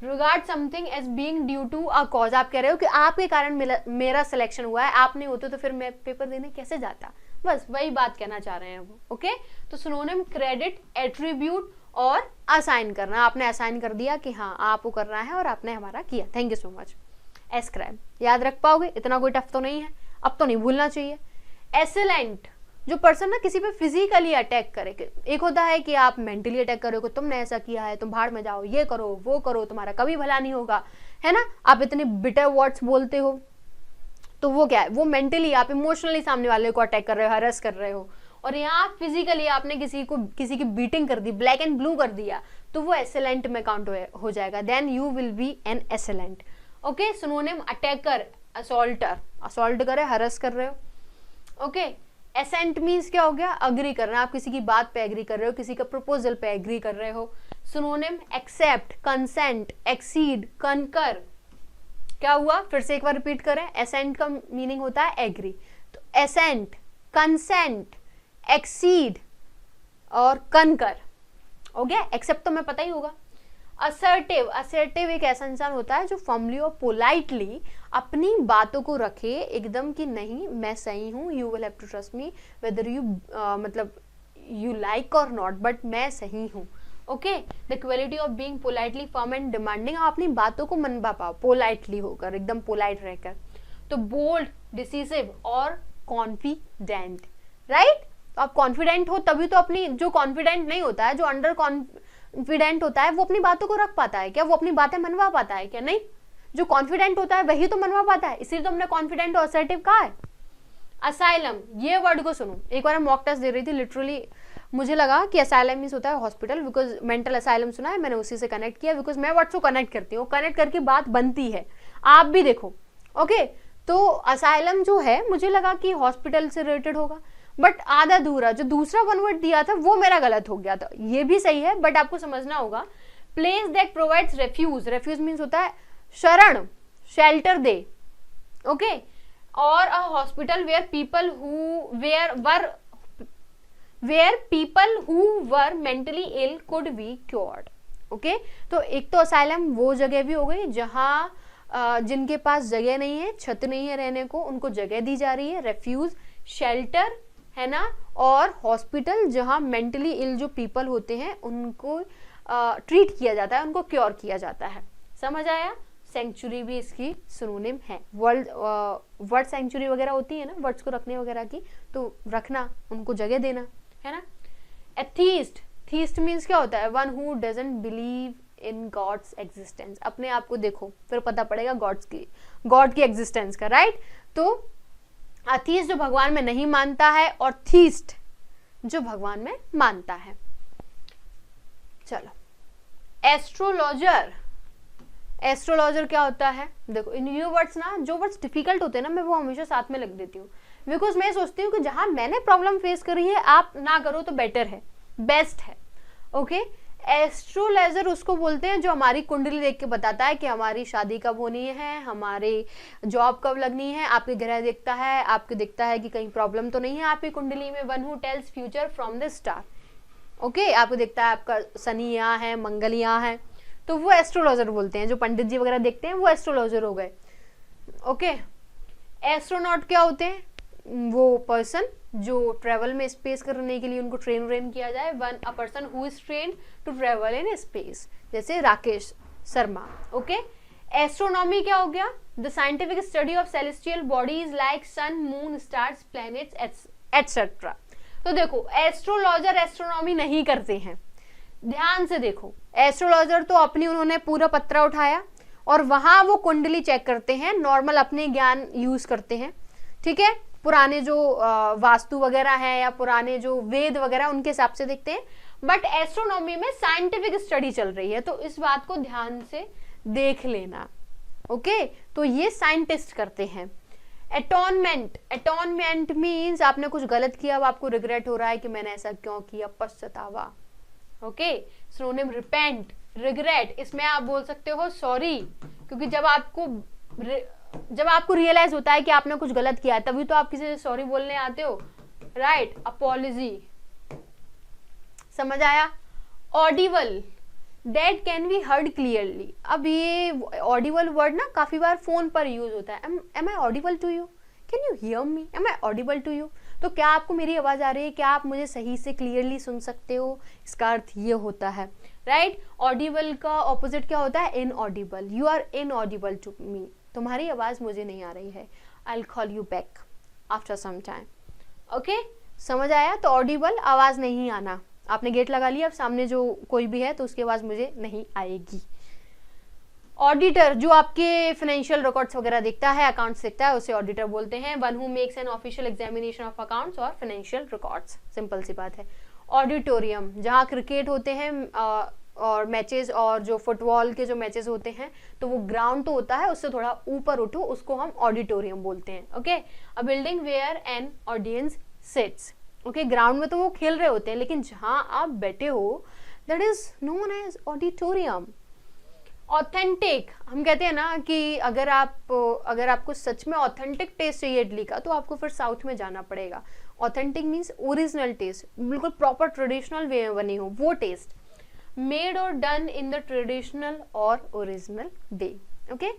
Regard something as being due to a cause, आप कह रहे हो कि आपके कारण मेरा सिलेक्शन हुआ है, आप नहीं होते तो फिर मैं पेपर देने कैसे जाता, बस वही बात कहना चाह रहे हैं वो। ओके, तो सिनोनिम क्रेडिट, एट्रीब्यूट और असाइन करना। आपने असाइन कर दिया कि हाँ आपको करना है और आपने हमारा किया, thank you so much. Ascribe याद रख पाओगे, इतना कोई टफ तो नहीं है, अब तो नहीं भूलना चाहिए। एसेलेंट, जो पर्सन ना किसी पे फिजिकली अटैक करे। एक होता है कि आप मेंटली अटैक करो कि तुमने ऐसा किया है, तुम भाड़ में जाओ, ये करो वो करो, तुम्हारा कभी भला नहीं होगा, है ना, आप इतने बिटर वर्ड्स बोलते हो, तो वो क्या है, वो मेंटली आप इमोशनली सामने वाले को अटैक कर रहे हो, हरस कर रहे हो। और यहाँ फिजिकली आपने किसी की बीटिंग कर दी, ब्लैक एंड ब्लू कर दिया, तो वो एसेलेंट में काउंट हो जाएगा। Then you will be an excellent. Okay, synonym attacker, assaulter, assault करे, हरस कर रहे हो। ओके, एसेंट मीन्स क्या हो गया, अग्री करना, आप किसी की बात पे एग्री कर रहे हो, किसी का प्रपोजल पे एग्री कर रहे हो। Synonym accept, consent, accede, concur. क्या हुआ, फिर से एक बार रिपीट करें, एसेंट का मीनिंग होता है एग्री, तो एसेंट, कंसेंट, एक्सीड और कनकर हो गया। एक्सेप्ट तो मैं पता ही होगा। असर्टिव, असर्टिव एक ऐसा इंसान होता है जो फॉर्मली और पोलाइटली अपनी बातों को रखे एकदम कि नहीं मैं सही हूँ, you will have to trust me whether you मतलब यू लाइक और नॉट, बट मैं सही हूँ। Okay, the quality of being politely firm and demanding, आप अपनी बातों को मनवा पाओ पोलाइटली होकर, एकदम पोलाइट रहकर। तो बोल्ड, डिसीसिव और कॉन्फिडेंट, राइट। तो आप कॉन्फिडेंट हो तभी तो अपनी, जो कॉन्फिडेंट नहीं होता है, जो अंडर कॉन्फिडेंट होता है, वो अपनी बातों को रख पाता है क्या, वो अपनी बातें मनवा पाता है क्या? नहीं, जो कॉन्फिडेंट होता है वही तो मनवा पाता है, इसीलिए तो हमने कॉन्फिडेंट और असर्टिव कहा है। असाइलम, ये वर्ड को सुनो, एक बार मॉक टेस्ट दे रही थी, लिटरली मुझे लगा कि असाइलम मींस होता है हॉस्पिटल, बिकॉज मेंटल असाइलम सुना है मैंने, उसी से कनेक्ट किया, बिकॉज मैं वर्ड को कनेक्ट करती हूँ, कनेक्ट करके बात बनती है, आप भी देखो। ओके, तो असाइलम जो है मुझे लगा कि हॉस्पिटल से रिलेटेड होगा, बट आधा अधूरा जो दूसरा वन वर्ड दिया था वो मेरा गलत हो गया था। ये भी सही है बट आपको समझना होगा। Place that provides refuge, refuge means होता है शरण, शेल्टर दे। ओके, और a hospital where people who were mentally ill could be cured. Okay, तो एक तो असाइलम वो जगह भी हो गई जहां जिनके पास जगह नहीं है, छत नहीं है रहने को, उनको जगह दी जा रही है। रेफ्यूज, शेल्टर, है ना, और हॉस्पिटल जहां मेंटली इल जो पीपल होते हैं उनको ट्रीट किया जाता है, उनको क्योर किया जाता है। समझ आया? सेंचुरी भी इसकी सिनोनिम है। वर्ड सेंचुरी वगैरह होती है ना, वर्ड्स को रखने वगैरह की, तो रखना, उनको जगह देना, है ना। एथीस्ट, थीस्ट मीन्स क्या होता है, one who doesn't believe in god's existence. अपने आप को देखो फिर पता पड़ेगा गॉड की एग्जिस्टेंस का, राइट। तो अथीस्ट जो भगवान में नहीं मानता है, और थीस्ट जो भगवान में मानता है। चलो, एस्ट्रोलॉजर, एस्ट्रोलॉजर क्या होता है, देखो इन ये वर्ड्स ना, जो वर्ड्स डिफिकल्ट होते हैं ना, मैं वो हमेशा साथ में लिख देती हूँ, बिकॉज मैं सोचती हूँ कि जहां मैंने प्रॉब्लम फेस करी है आप ना करो तो बेटर है, बेस्ट है। ओके, एस्ट्रोलॉजर उसको बोलते हैं जो हमारी कुंडली देख के बताता है कि हमारी शादी कब होनी है, हमारी जॉब कब लगनी है, आपके ग्रह देखता है, आपको दिखता है कि कहीं प्रॉब्लम तो नहीं है आपकी कुंडली में। One who tells future from the star. Okay, आपको दिखता है आपका शनि यहाँ है, मंगल यहाँ है, तो वो एस्ट्रोलॉजर बोलते हैं। जो पंडित जी वगैरह देखते हैं वो एस्ट्रोलॉजर हो गए। ओके, एस्ट्रोनॉट क्या होते हैं, वो पर्सन जो ट्रेवल में स्पेस करने के लिए उनको ट्रेन किया जाए, a person who is train to travel in space, जैसे राकेश शर्मा। ओके, एस्ट्रोनॉमी क्या हो गया? The scientific study of celestial bodies like sun, moon, stars, planets etcetera. तो देखो, एस्ट्रोलॉजर एस्ट्रोनॉमी नहीं करते हैं, ध्यान से देखो। एस्ट्रोलॉजर तो अपनी उन्होंने पूरा पत्रा उठाया और वहां वो कुंडली चेक करते हैं, नॉर्मल अपने ज्ञान यूज करते हैं, ठीक है, पुराने जो वास्तु वगैरह है या पुराने जो वेद वगैरह उनके हिसाब से देखते हैं। बट एस्ट्रोनॉमी में साइंटिफिक स्टडी चल रही है, तो इस बात को ध्यान से देख लेना। ओके, तो ये साइंटिस्ट करते हैं। एटोनमेंट मीन्स आपने कुछ गलत किया, अब आपको रिग्रेट हो रहा है कि मैंने ऐसा क्यों किया, पछतावा। ओके, सिनोनिम रिपेंट, रिग्रेट, इसमें आप बोल सकते हो सॉरी, क्योंकि जब आपको रियलाइज होता है कि आपने कुछ गलत किया है तभी तो आप किसी से सॉरी बोलने आते हो, राइट। अपॉलॉजी, समझ आया। Audible, that can be heard clearly. अब ये ऑडिबल वर्ड ना काफी बार फोन पर यूज होता है। Am I audible to you, can you hear me, am I audible to you. तो क्या आपको मेरी आवाज आ रही है, क्या आप मुझे सही से क्लियरली सुन सकते हो, इसका अर्थ ये होता है, राइट। ऑडिबल का ऑपोजिट क्या होता है? Inaudible, you are inaudible to me, तुम्हारी आवाज मुझे नहीं आ रही है, I will call you back after some time. Okay, समझ आया। तो ऑडिबल, आवाज नहीं आना। आपने गेट लगा लिया, अब सामने जो कोई भी है तो उसकी आवाज मुझे नहीं आएगी। ऑडिटर, जो आपके फाइनेंशियल रिकॉर्ड्स वगैरह देखता है, अकाउंट्स देखता है, उसे ऑडिटर बोलते हैं। One who makes an official examination of accounts और फाइनेंशियल रिकॉर्ड्स, सिंपल सी बात है। ऑडिटोरियम, जहाँ क्रिकेट होते हैं और मैचेस और जो फुटबॉल के जो मैचेस होते हैं, तो वो ग्राउंड तो होता है, उससे थोड़ा ऊपर उठो, उसको हम ऑडिटोरियम बोलते हैं। Okay, a building where an audience sits. Okay, ground में तो वो खेल रहे होते हैं, लेकिन जहाँ आप बैठे हो that is known as auditorium. Authentic, हम कहते हैं ना कि अगर आपको सच में ऑथेंटिक टेस्ट चाहिए इडली का, तो आपको फिर साउथ में जाना पड़ेगा। ऑथेंटिक मीन्स ओरिजिनल टेस्ट, बिल्कुल प्रॉपर ट्रेडिशनल वे में बनी हो वो टेस्ट। मेड और डन इन द ट्रेडिशनल और ओरिजिनल वे। ओके,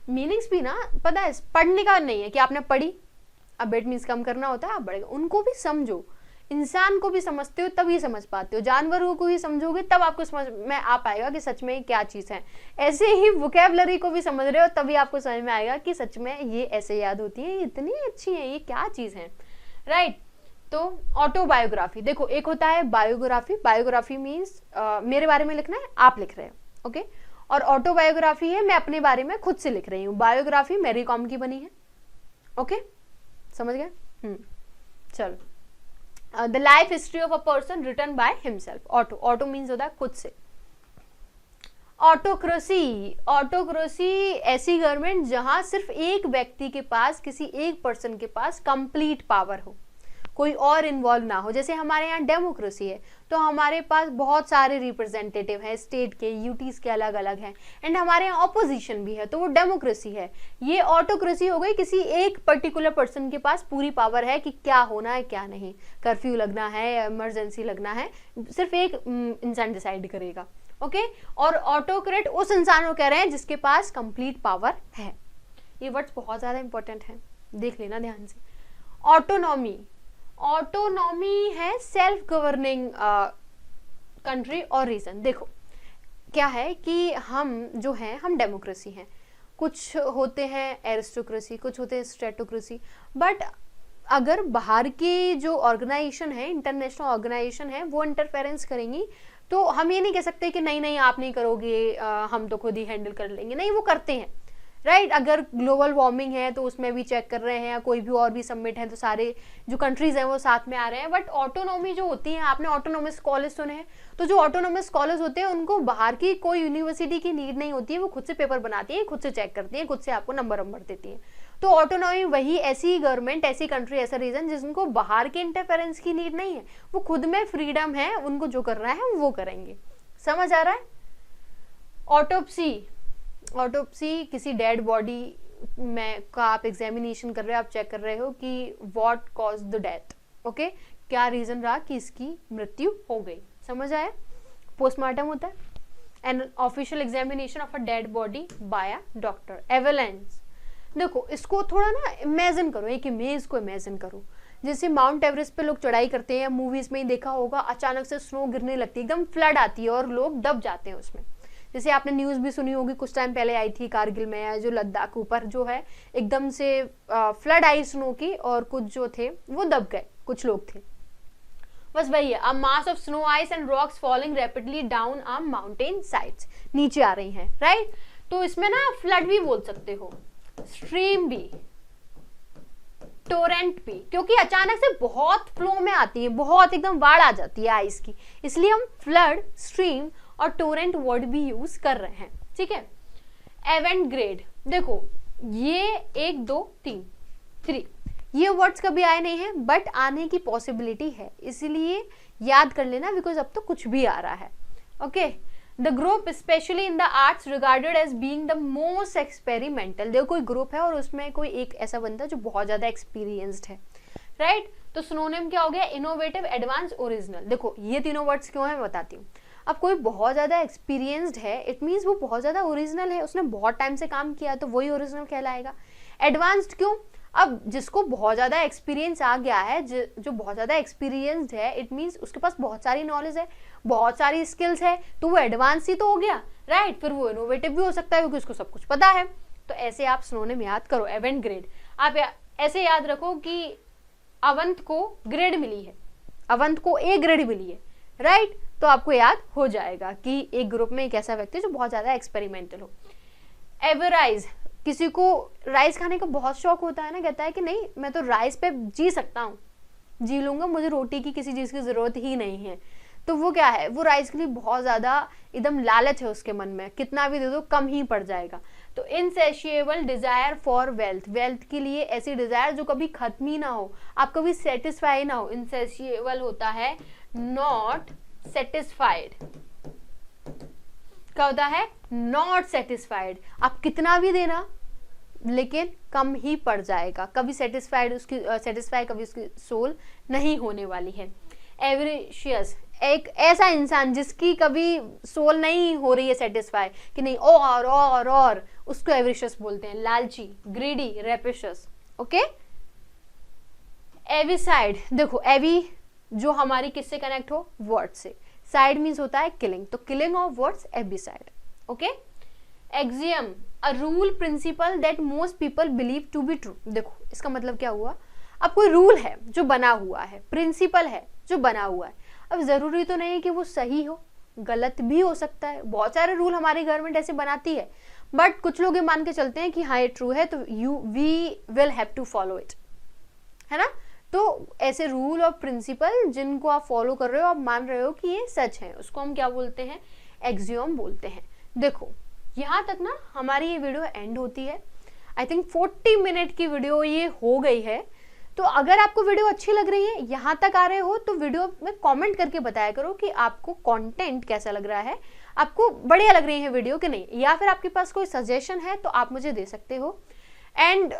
मीनिंग्स भी ना पता है, पढ़ने का नहीं है कि आपने पढ़ी, अब बेट मीन्स कम करना होता है, आप बढ़ेगा, उनको भी समझो। इंसान को भी समझते हो तभी समझ पाते हो, जानवरों को भी समझोगे तब आपको समझ में आ पाएगा कि सच में क्या चीज़ है। ऐसे ही वोकैबुलरी को भी समझ रहे हो तभी आपको समझ में आएगा कि सच में ये ऐसे याद होती है, इतनी अच्छी है, ये क्या चीज़ है, राइट। तो ऑटोबायोग्राफी, देखो एक होता है बायोग्राफी, बायोग्राफी मीन्स मेरे बारे में लिखना है, आप लिख रहे हो, ओके। और ऑटोबायोग्राफी है, मैं अपने बारे में खुद से लिख रही हूँ। बायोग्राफी मैरी कॉम की बनी है, ओके, समझ गए। चलो, the life history of a person written by himself. Auto means होता है खुद से। ऑटोक्रेसी ऐसी गवर्नमेंट जहां सिर्फ एक व्यक्ति के पास, किसी एक पर्सन के पास कंप्लीट पावर हो, कोई और इन्वॉल्व ना हो। जैसे हमारे यहाँ डेमोक्रेसी है, तो हमारे पास बहुत सारे रिप्रेजेंटेटिव हैं, स्टेट के, यूटीज के अलग अलग हैं, एंड हमारे यहाँ ऑपोजिशन भी है, तो वो डेमोक्रेसी है। ये ऑटोक्रेसी हो गई, किसी एक पर्टिकुलर पर्सन के पास पूरी पावर है कि क्या होना है क्या नहीं, कर्फ्यू लगना है, इमरजेंसी लगना है, सिर्फ एक इंसान डिसाइड करेगा, ओके। और ऑटोक्रेट उस इंसान को कह रहे हैं जिसके पास कंप्लीट पावर है। ये वर्ड्स बहुत ज्यादा इंपॉर्टेंट है, देख लेना ध्यान से। ऑटोनॉमी है सेल्फ गवर्निंग कंट्री और रीजन। देखो क्या है कि हम जो हैं, हम डेमोक्रेसी हैं, कुछ होते हैं एरिस्टोक्रेसी, कुछ होते हैं स्ट्रेटोक्रेसी। बट अगर बाहर की जो ऑर्गेनाइजेशन है, इंटरनेशनल ऑर्गेनाइजेशन है, वो इंटरफेरेंस करेंगी, तो हम ये नहीं कह सकते कि नहीं आप नहीं करोगे, हम तो खुद ही हैंडल कर लेंगे। नहीं, वो करते हैं, राइट। अगर ग्लोबल वार्मिंग है तो उसमें भी चेक कर रहे हैं, या कोई भी और भी समिट है तो सारे जो कंट्रीज हैं वो साथ में आ रहे हैं। बट ऑटोनॉमी जो होती है, आपने ऑटोनॉमस कॉलेज सुने हैं, तो जो ऑटोनॉमस कॉलेज होते हैं उनको बाहर की कोई यूनिवर्सिटी की नीड नहीं होती है, वो खुद से पेपर बनाती है, खुद से चेक करती है, खुद से आपको नंबर देती है। तो ऑटोनॉमी वही ऐसी गवर्नमेंट, ऐसी कंट्री, ऐसा रीजन जिनको बाहर के इंटरफेरेंस की नीड नहीं है, वो खुद में फ्रीडम है, उनको जो करना है वो करेंगे। समझ आ रहा है। ऑटोप्सी किसी डेड बॉडी में का आप एग्जामिनेशन कर रहे हो, आप चेक कर रहे हो कि what cause the death, okay, क्या रीजन रहा कि इसकी मृत्यु हो गई। समझ आया। पोस्टमार्टम होता है an official examination of a dead body by a doctor. Avalanche, देखो इसको थोड़ा ना इमेजिन करो, एक इमेज को इमेजिन करो, जैसे माउंट एवरेस्ट पे लोग चढ़ाई करते हैं, मूवीज में ही देखा होगा, अचानक से स्नो गिरने लगती है, एकदम फ्लड आती है और लोग दब जाते हैं उसमें। जैसे आपने न्यूज़ भी सुनी होगी, कुछ टाइम पहले आई थी कारगिल में, या जो लद्दाख ऊपर जो है एकदम से फ्लड आई स्नो की और कुछ जो थे वो दब गए, कुछ लोग थे। बस वही है, a mass of snow ice and rocks falling rapidly down a mountain sides, नीचे आ रही हैं, राइट। तो इसमें ना फ्लड भी बोल सकते हो, स्ट्रीम भी, टोरेंट भी, क्योंकि अचानक से बहुत फ्लो में आती है, बहुत एकदम बाढ़ आ जाती है आइस की, इसलिए हम फ्लड, स्ट्रीम और टोरेंट वर्ड भी यूज कर रहे हैं, ठीक है। एवेंट ग्रेड, देखो ये 1 2 3 3 ये वर्ड्स कभी आए नहीं है, बट आने की पॉसिबिलिटी है, इसलिए याद कर लेना, बिकॉज अब तो कुछ भी आ रहा है, okay. The group specially in the arts regarded as being the most experimental, देखो कोई ग्रुप है और उसमें कोई एक ऐसा बंदा जो बहुत ज्यादा एक्सपीरियंस्ड है, राइट। तो सिनोनिम क्या हो गया, इनोवेटिव, एडवांस, ओरिजिनल। देखो ये तीनों वर्ड्स क्यों है मैं बताती हूँ। अब कोई बहुत ज्यादा एक्सपीरियंस्ड है, इट मीन्स वो बहुत ज्यादा ओरिजिनल है, उसने बहुत टाइम से काम किया, तो वही ओरिजिनल कहलाएगा। एडवांस्ड क्यों, अब जिसको बहुत ज़्यादा एक्सपीरियंस आ गया है, जो बहुत ज़्यादा एक्सपीरियंस्ड है, इट मीन्स उसके पास बहुत सारी नॉलेज है, बहुत सारी स्किल्स है, तो वो एडवांस ही तो हो गया, राइट। फिर वो इनोवेटिव भी हो सकता है क्योंकि उसको सब कुछ पता है। तो ऐसे आप सिनोनिम याद करो, एवेंट ग्रेड। आप ऐसे याद रखो कि अवंत को ग्रेड मिली है, अवंत को ए ग्रेड मिली है, राइट। तो आपको याद हो जाएगा कि एक ग्रुप में एक ऐसा व्यक्ति जो बहुत ज़्यादा एक्सपेरिमेंटल हो। एवराइज, किसी को राइस खाने का बहुत शौक होता है ना, कहता है कि नहीं मैं तो राइस पे जी सकता हूँ, जी लूंगा, मुझे रोटी की किसी चीज़ की ज़रूरत ही नहीं है। तो वो क्या है, वो राइस के लिए बहुत ज़्यादा एकदम लालच है उसके मन में, कितना भी दे दो कम ही पड़ जाएगा। तो इनसेशिएबल डिज़ायर फॉर वेल्थ, वेल्थ के लिए ऐसी डिज़ायर जो कभी खत्म ही ना हो, आप कभी सेटिस्फाई ना हो। इनसेशिएबल होता है नॉट सेटिस्फाइड, क्या होता है, नॉट सेटिस्फाइड। आप कितना भी देना लेकिन कम ही पड़ जाएगा, कभी सेटिस्फाई कभी उसकी सोल नहीं होने वाली है। एवरिशियस, एक ऐसा इंसान जिसकी कभी सोल नहीं हो रही है सेटिस्फाई, कि नहीं और उसको एवरिशियस बोलते हैं। लालची, ग्रीडी, रेपिशियस, ओके। एविसाइड, देखो एवी जो हमारी किससे कनेक्ट हो, वर्ड से, साइड मीन्स होता है किलिंग, तो killing of words avicide, okay. Axiom, a rule principle that most people believe to be true. देखो इसका मतलब क्या हुआ, अब कोई रूल है जो बना हुआ है, प्रिंसिपल है जो बना हुआ है, अब जरूरी तो नहीं कि वो सही हो, गलत भी हो सकता है। बहुत सारे रूल हमारी गवर्नमेंट ऐसे बनाती है, बट कुछ लोग ये मान के चलते हैं कि हाँ ये ट्रू है तो we will have to follow it, है ना। तो ऐसे रूल और प्रिंसिपल जिनको आप फॉलो कर रहे हो, आप मान रहे हो कि ये सच है, उसको हम क्या बोलते हैं, एक्सियम बोलते हैं। देखो यहाँ तक ना हमारी ये वीडियो एंड होती है। आई थिंक 40 मिनट की वीडियो ये हो गई है। तो अगर आपको वीडियो अच्छी लग रही है, यहाँ तक आ रहे हो, तो वीडियो में कमेंट करके बताया करो कि आपको कंटेंट कैसा लग रहा है, आपको बढ़िया लग रही है वीडियो कि नहीं, या फिर आपके पास कोई सजेशन है तो आप मुझे दे सकते हो। एंड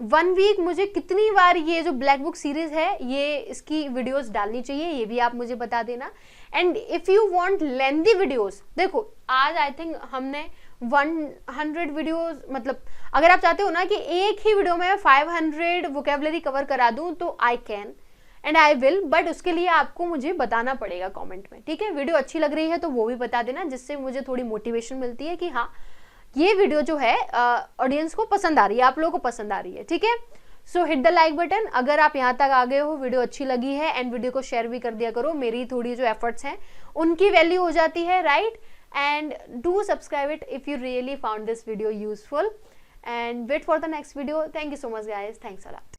1 वीक मुझे कितनी बार ये जो ब्लैक बुक सीरीज है ये इसकी वीडियोस डालनी चाहिए, ये भी आप मुझे बता देना। And if you want lengthy videos, देखो आज आई थिंक हमने 100 वीडियोस, मतलब अगर आप चाहते हो ना कि एक ही वीडियो में 500 वोकेबलरी कवर करा दूं तो I can and I will, but उसके लिए आपको मुझे बताना पड़ेगा कमेंट में, ठीक है। वीडियो अच्छी लग रही है तो वो भी बता देना, जिससे मुझे थोड़ी मोटिवेशन मिलती है कि हाँ ये वीडियो जो है ऑडियंस को पसंद आ रही है, आप लोगों को पसंद आ रही है, ठीक है। सो हिट द लाइक बटन अगर आप यहाँ तक आ गए हो, वीडियो अच्छी लगी है, एंड वीडियो को शेयर भी कर दिया करो, मेरी थोड़ी जो एफर्ट्स हैं उनकी वैल्यू हो जाती है, right. And do subscribe it if you really found this video useful, and wait for the next video. Thank you so much guys, thanks a lot.